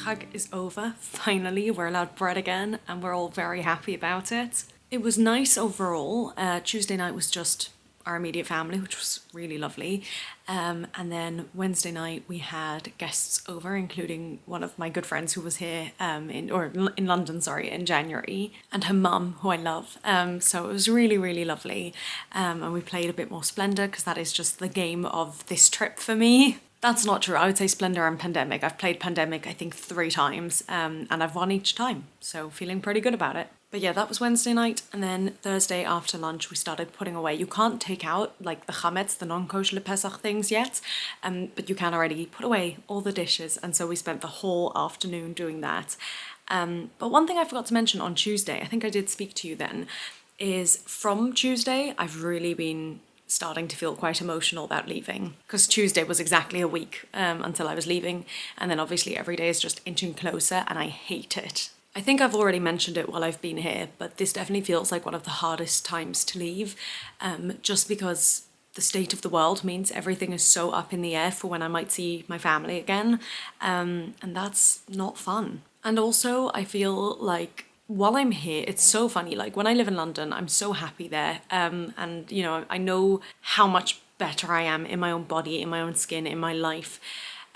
Chag is over. Finally, we're allowed bread again and we're all very happy about it. It was nice overall. Tuesday night was just our immediate family, which was really lovely. And then Wednesday night we had guests over, including one of my good friends who was here in London, in January, and her mum, who I love. So it was really, really lovely. And we played a bit more Splendor because that is just the game of this trip for me. That's not true. I would say Splendor and Pandemic. I've played Pandemic, I think, 3 times, and I've won each time. So feeling pretty good about it. But yeah, that was Wednesday night, and then Thursday after lunch we started putting away. You can't take out like the chametz, the non-kosher Pesach things yet, but you can already put away all the dishes, and so we spent the whole afternoon doing that. But one thing I forgot to mention on Tuesday, I think I did speak to you then, is from Tuesday I've really been starting to feel quite emotional about leaving, because Tuesday was exactly a week until I was leaving, and then obviously every day is just inching closer and I hate it. I think I've already mentioned it while I've been here, but this definitely feels like one of the hardest times to leave, just because the state of the world means everything is so up in the air for when I might see my family again, and that's not fun. And also I feel like while I'm here, it's so funny, like when I live in London, I'm so happy there, and you know, I know how much better I am in my own body, in my own skin, in my life,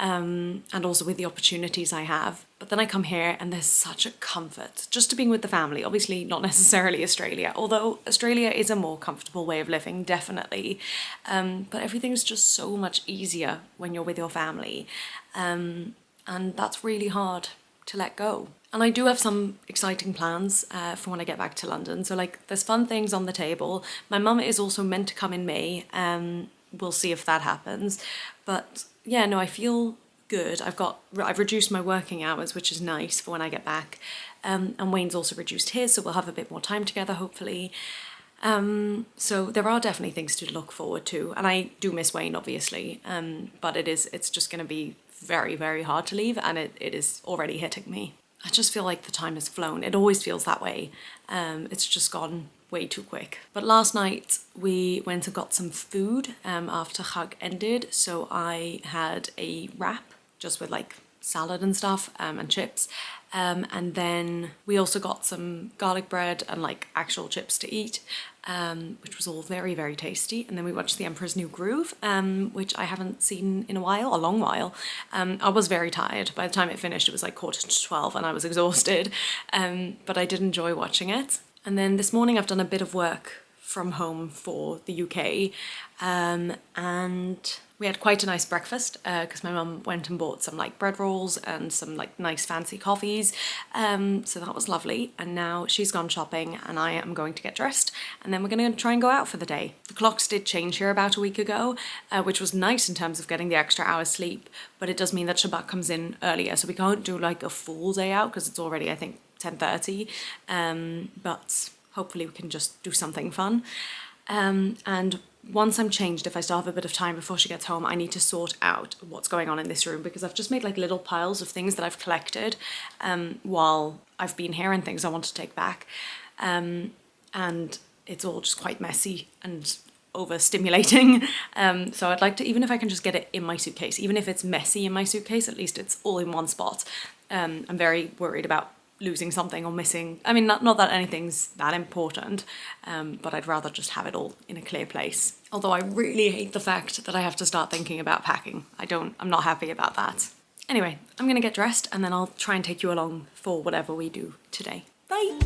and also with the opportunities I have. But then I come here and there's such a comfort just to being with the family. Obviously not necessarily Australia, although Australia is a more comfortable way of living, definitely. But everything's just so much easier when you're with your family. And that's really hard to let go. And I do have some exciting plans for when I get back to London. So like there's fun things on the table. My mum is also meant to come in May. We'll see if that happens. But yeah, no, I feel good. I've reduced my working hours, which is nice for when I get back. And Wayne's also reduced his, so we'll have a bit more time together, hopefully. So there are definitely things to look forward to. And I do miss Wayne, obviously. But it's just going to be very, very hard to leave, and it is already hitting me. I just feel like the time has flown. It always feels that way. It's just gone way too quick. But last night we went and got some food after Chag ended. So I had a wrap just with like salad and stuff and chips. And then we also got some garlic bread and like actual chips to eat, which was all very, very tasty. And then we watched The Emperor's New Groove, which I haven't seen in a long while. I was very tired. By the time it finished, it was like 11:45 and I was exhausted. But I did enjoy watching it. And then this morning I've done a bit of work from home for the UK, and we had quite a nice breakfast because my mum went and bought some like bread rolls and some like nice fancy coffees, so that was lovely. And now she's gone shopping and I am going to get dressed, and then we're going to try and go out for the day. The clocks did change here about a week ago, which was nice in terms of getting the extra hour's sleep, but it does mean that Shabbat comes in earlier, so we can't do like a full day out because it's already, I think, 10:30, but hopefully we can just do something fun. And once I'm changed, if I still have a bit of time before she gets home, I need to sort out what's going on in this room, because I've just made like little piles of things that I've collected while I've been here and things I want to take back. And it's all just quite messy and overstimulating. So I'd like to, even if I can just get it in my suitcase, even if it's messy in my suitcase, at least it's all in one spot. I'm very worried about losing something or missing. I mean, not that anything's that important, but I'd rather just have it all in a clear place. Although I really hate the fact that I have to start thinking about packing. I'm not happy about that. Anyway, I'm gonna get dressed and then I'll try and take you along for whatever we do today. Bye!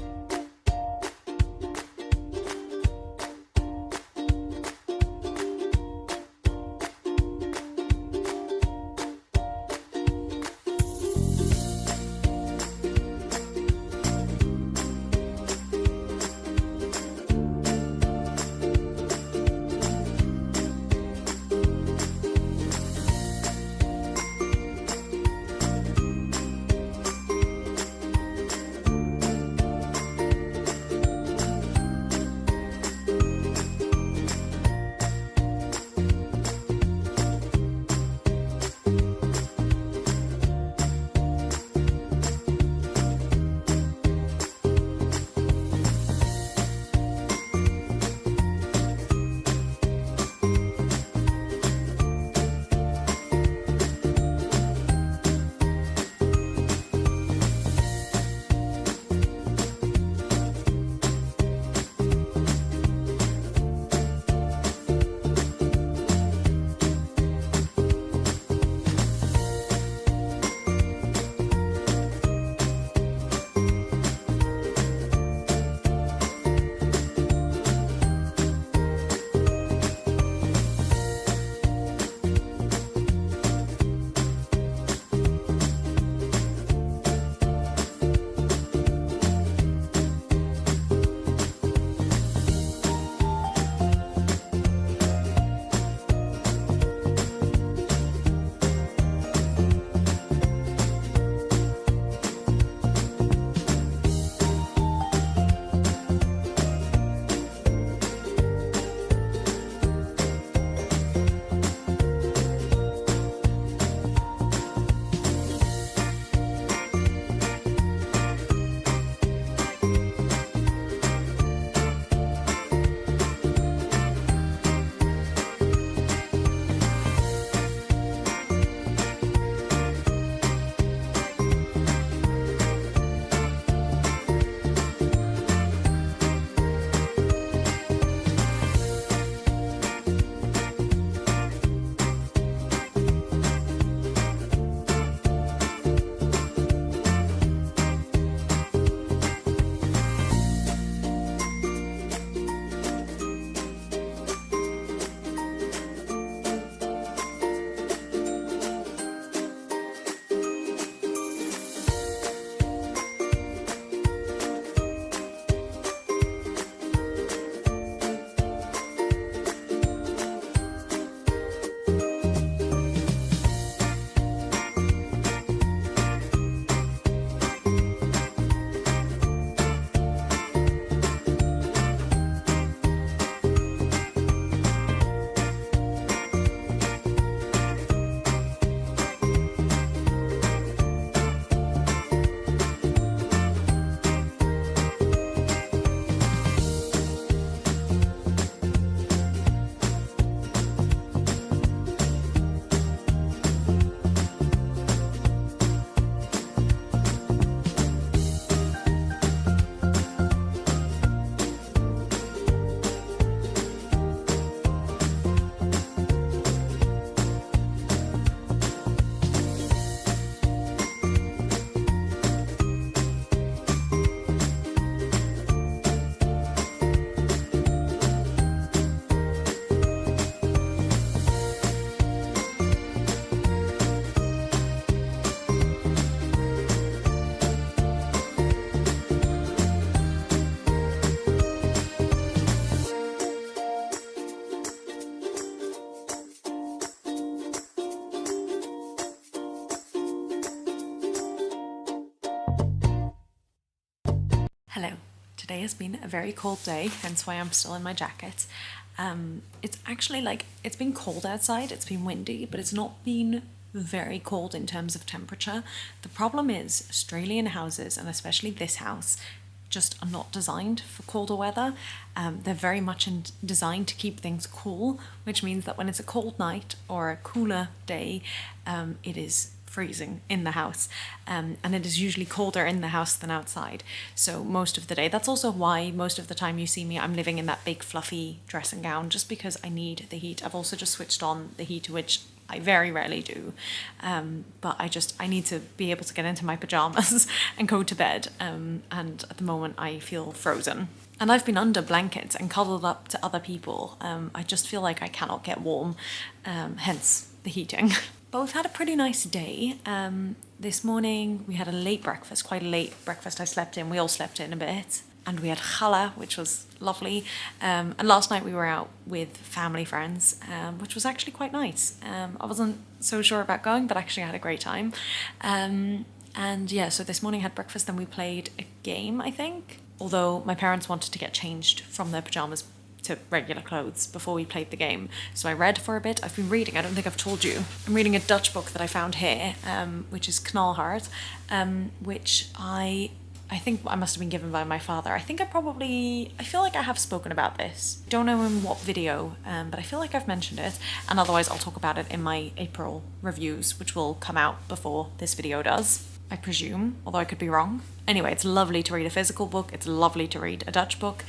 Hello. Today has been a very cold day, hence why I'm still in my jacket. It's actually it's been cold outside, it's been windy, but it's not been very cold in terms of temperature. The problem is Australian houses, and especially this house, just are not designed for colder weather. They're very much designed to keep things cool, which means that when it's a cold night or a cooler day, it is freezing in the house, and it is usually colder in the house than outside. So most of the day, that's also why most of the time you see me, I'm living in that big fluffy dressing gown, just because I need the heat. I've also just switched on the heat, which I very rarely do, but I need to be able to get into my pajamas and go to bed, and at the moment I feel frozen. And I've been under blankets and cuddled up to other people. I just feel like I cannot get warm, hence the heating. Both had a pretty nice day. This morning we had a late breakfast, quite a late breakfast. I slept in, we all slept in a bit. And we had challah, which was lovely. And last night we were out with family friends, which was actually quite nice. I wasn't so sure about going, but actually I had a great time. And yeah, so this morning I had breakfast, then we played a game, I think. Although my parents wanted to get changed from their pajamas to regular clothes before we played the game. So I read for a bit. I've been reading, I don't think I've told you. I'm reading a Dutch book that I found here, which is Knalhard, which I think I must have been given by my father. I feel like I have spoken about this. Don't know in what video, but I feel like I've mentioned it. And otherwise I'll talk about it in my April reviews, which will come out before this video does, I presume, although I could be wrong. Anyway, it's lovely to read a physical book. It's lovely to read a Dutch book.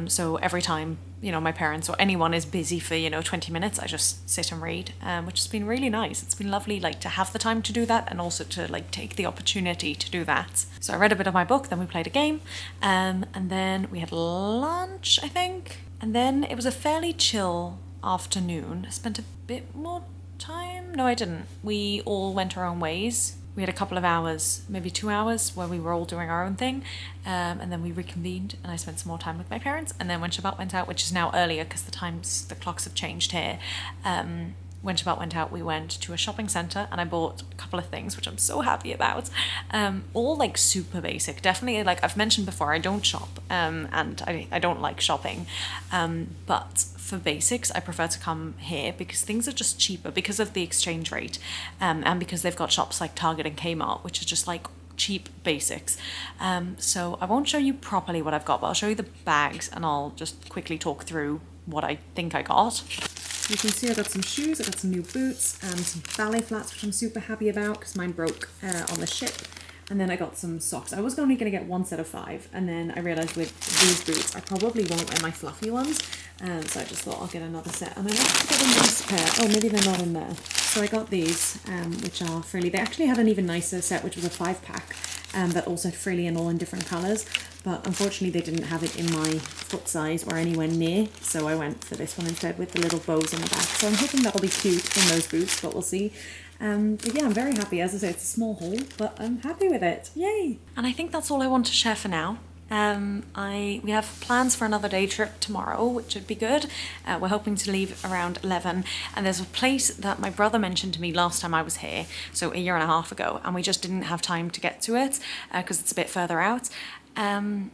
So every time, my parents or anyone is busy for, 20 minutes, I just sit and read, which has been really nice. It's been lovely, to have the time to do that and also to, take the opportunity to do that. So I read a bit of my book, then we played a game, and then we had lunch, I think. And then it was a fairly chill afternoon. I spent a bit more time. No, I didn't. We all went our own ways. We had a couple of hours, maybe 2 hours, where we were all doing our own thing, and then we reconvened and I spent some more time with my parents. And then when Shabbat went out, which is now earlier because the clocks have changed here, when Shabbat went out, we went to a shopping centre and I bought a couple of things, which I'm so happy about. All super basic. Definitely, I've mentioned before, I don't shop, and I don't like shopping, but for basics, I prefer to come here because things are just cheaper because of the exchange rate, and because they've got shops like Target and Kmart, which is just cheap basics. So I won't show you properly what I've got, but I'll show you the bags and I'll just quickly talk through what I think I got. You can see I got some shoes, I got some new boots, and some ballet flats, which I'm super happy about because mine broke on the ship. And then I got some socks. I was only going to get one set of 5, and then I realised with these boots I probably won't wear my fluffy ones, so I just thought I'll get another set. And I wanted to get a nice pair. Oh, maybe they're not in there. So I got these, which are frilly. They actually had an even nicer set, which was a 5-pack, that also had frilly and all in different colours. But unfortunately they didn't have it in my foot size or anywhere near, so I went for this one instead with the little bows on the back. So I'm hoping that'll be cute in those boots, but we'll see. But yeah, I'm very happy. As I say, it's a small haul, but I'm happy with it. Yay! And I think that's all I want to share for now. We have plans for another day trip tomorrow, which would be good. We're hoping to leave around 11, and there's a place that my brother mentioned to me last time I was here, so a year and a half ago, and we just didn't have time to get to it because it's a bit further out. And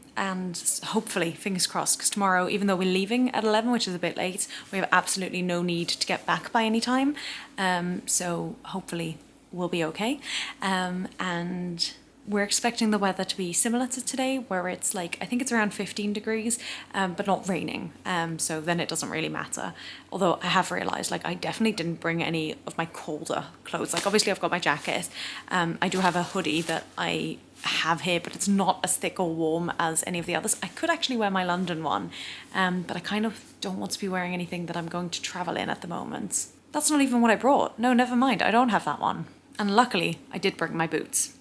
hopefully, fingers crossed, because tomorrow, even though we're leaving at 11, which is a bit late, we have absolutely no need to get back by any time. So hopefully we'll be okay. And we're expecting the weather to be similar to today, where it's I think it's around 15 degrees, but not raining. So then it doesn't really matter. Although I have realised, I definitely didn't bring any of my colder clothes. Obviously I've got my jacket. I do have a hoodie that I have here, but it's not as thick or warm as any of the others. I could actually wear my London one, but I kind of don't want to be wearing anything that I'm going to travel in at the moment. That's not even what I brought. No, never mind. I don't have that one. And luckily, I did bring my boots,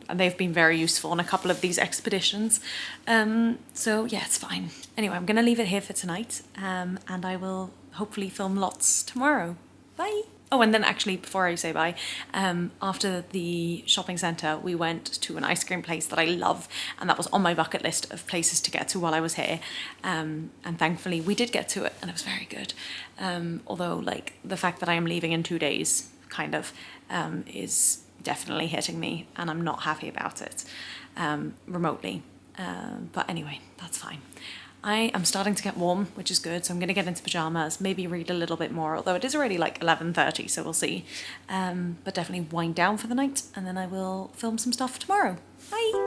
and they've been very useful on a couple of these expeditions. So yeah, it's fine. Anyway, I'm going to leave it here for tonight, and I will hopefully film lots tomorrow. Bye! Oh, and then actually, before I say bye, after the shopping centre, we went to an ice cream place that I love, and that was on my bucket list of places to get to while I was here. And thankfully, we did get to it, and it was very good. Although, the fact that I am leaving in 2 days kind of is definitely hitting me, and I'm not happy about it remotely. But anyway, that's fine. I am starting to get warm, which is good, so I'm going to get into pyjamas, maybe read a little bit more, although it is already like 11:30, so we'll see. But definitely wind down for the night, and then I will film some stuff tomorrow. Bye!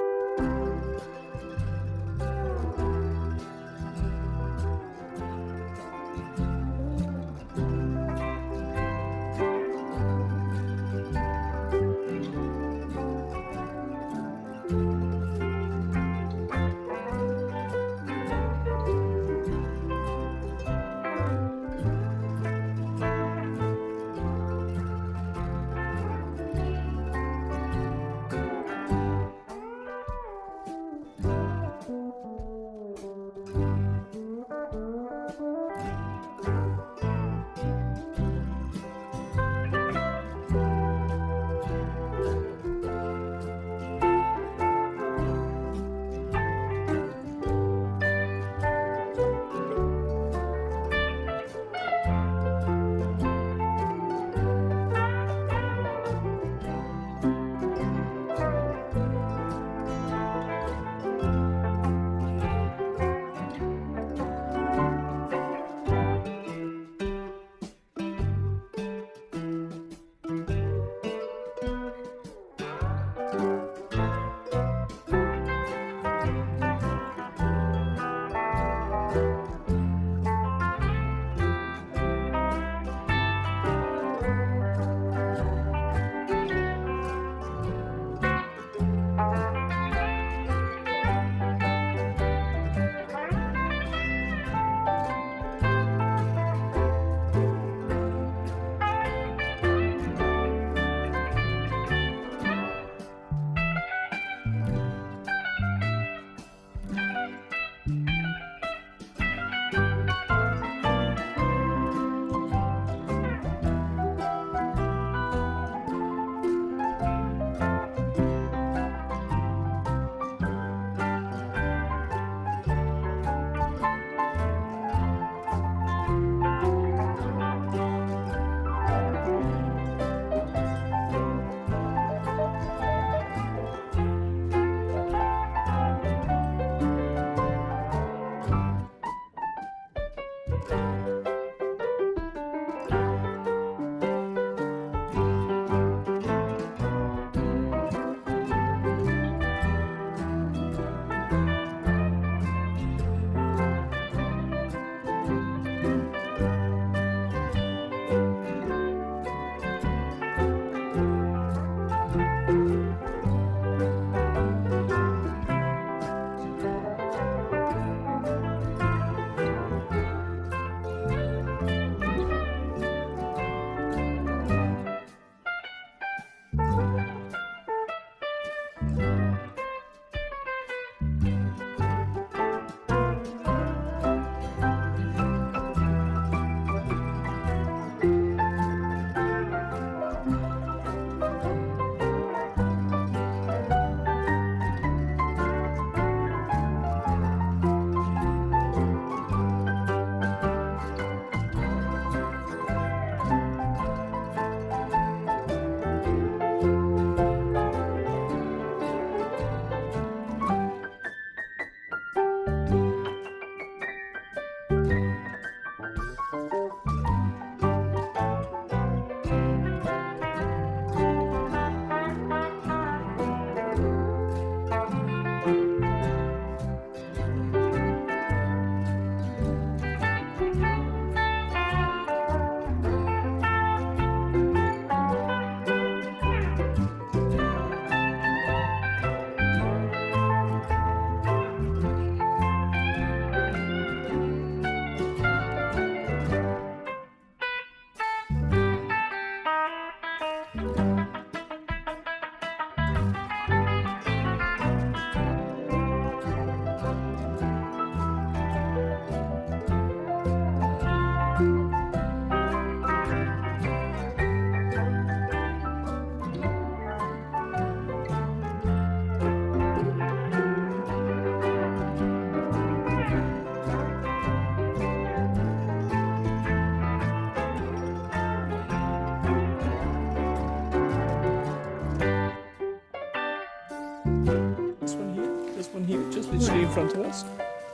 front of us.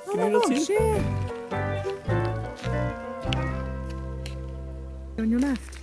Can you Oh not see? shit! On your left.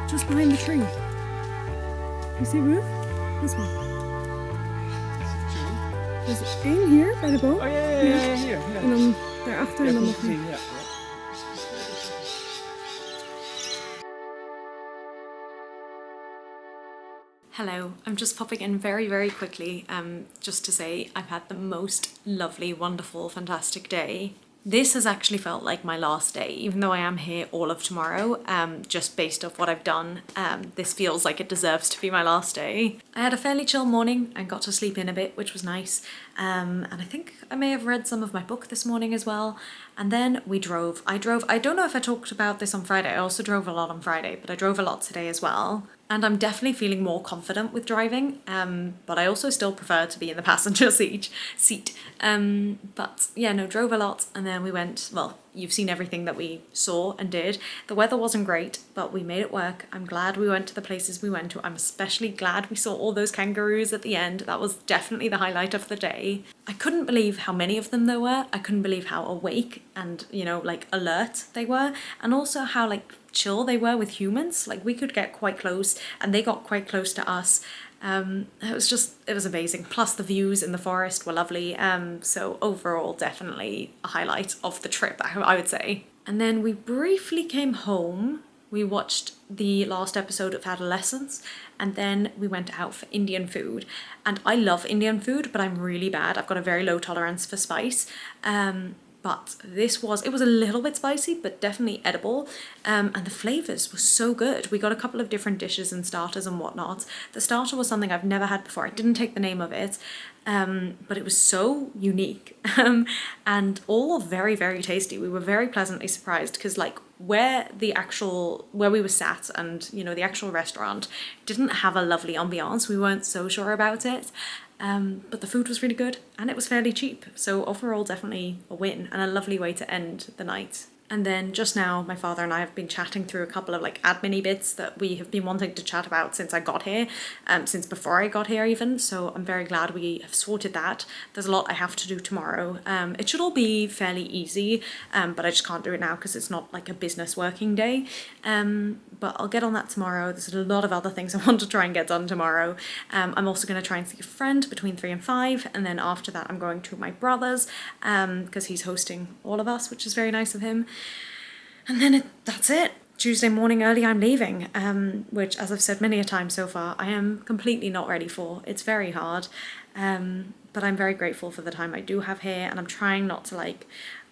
Just behind the tree. You see roof? This one. There's één hier bij de boom. Oh ja, hier. Ja. En dan daarachter en dan nog een. Ja. Hello, I'm just popping in very quickly just to say I've had the most lovely, wonderful, fantastic day. This has actually felt like my last day, even though I am here all of tomorrow, just based off what I've done. This feels like it deserves to be my last day. I had a fairly chill morning and got to sleep in a bit, which was nice. And I think I may have read some of my book this morning as well. And then we drove. I don't know if I talked about this on Friday. I also drove a lot on Friday, but I drove a lot today as well. And I'm definitely feeling more confident with driving, but I also still prefer to be in the passenger seat. But yeah, no, drove a lot, and then we went, well, you've seen everything that we saw and did. The weather wasn't great, but we made it work. I'm glad we went to the places we went to. I'm especially glad we saw all those kangaroos at the end. That was definitely the highlight of the day. I couldn't believe how many of them there were. I couldn't believe how awake and, you know, like alert they were, and also how like chill they were with humans. Like we could get quite close and they got quite close to us. It was amazing. Plus the views in the forest were lovely. So overall, definitely a highlight of the trip, I would say. And then we briefly came home. We watched the last episode of Adolescence, and then we went out for Indian food. And I love Indian food, but I'm really bad. I've got a very low tolerance for spice. but it was a little bit spicy, but definitely edible. And the flavors were so good. We got a couple of different dishes and starters and whatnot. The starter was something I've never had before. I didn't take the name of it, but it was so unique, and all very, very tasty. We were very pleasantly surprised because like where we were sat and, you know, the actual restaurant didn't have a lovely ambiance. We weren't so sure about it. But the food was really good and it was fairly cheap. So overall, definitely a win and a lovely way to end the night. And then just now, my father and I have been chatting through a couple of like admin-y bits that we have been wanting to chat about since I got here, since before I got here even. So I'm very glad we have sorted that. There's a lot I have to do tomorrow. It should all be fairly easy, but I just can't do it now because it's not like a business working day. But I'll get on that tomorrow. There's a lot of other things I want to try and get done tomorrow. I'm also going to try and see a friend between 3 and 5, and then after that I'm going to my brother's because he's hosting all of us, which is very nice of him. And then that's it. Tuesday morning early I'm leaving, which, as I've said many a time so far, I am completely not ready for. It's very hard, but I'm very grateful for the time I do have here, and I'm trying not to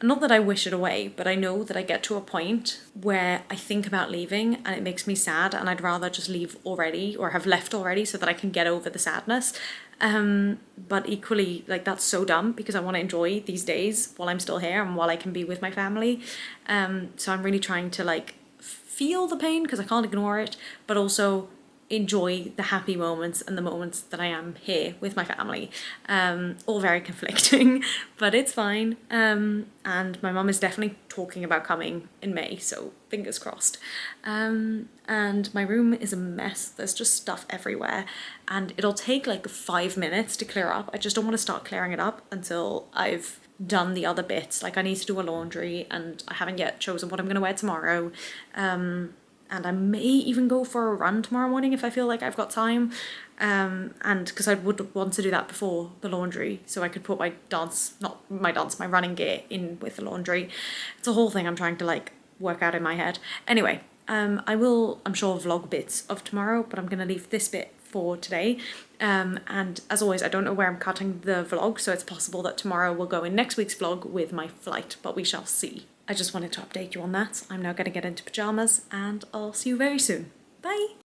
not that I wish it away, but I know that I get to a point where I think about leaving and it makes me sad, and I'd rather just leave already or have left already so that I can get over the sadness. But equally, like, that's so dumb because I want to enjoy these days while I'm still here and while I can be with my family. So I'm really trying to like feel the pain because I can't ignore it, but also enjoy the happy moments and the moments that I am here with my family. All very conflicting, but it's fine. And my mum is definitely talking about coming in May, so fingers crossed. And my room is a mess. There's just stuff everywhere and it'll take like 5 minutes to clear up. I just don't want to start clearing it up until I've done the other bits. Like I need to do a laundry and I haven't yet chosen what I'm going to wear tomorrow. And I may even go for a run tomorrow morning if I feel like I've got time. And because I would want to do that before the laundry so I could put my running gear in with the laundry. It's a whole thing I'm trying to like work out in my head. Anyway, I will, I'm sure, vlog bits of tomorrow, but I'm going to leave this bit for today. And as always, I don't know where I'm cutting the vlog, so it's possible that tomorrow will go in next week's vlog with my flight, but we shall see. I just wanted to update you on that. I'm now going to get into pajamas and I'll see you very soon. Bye!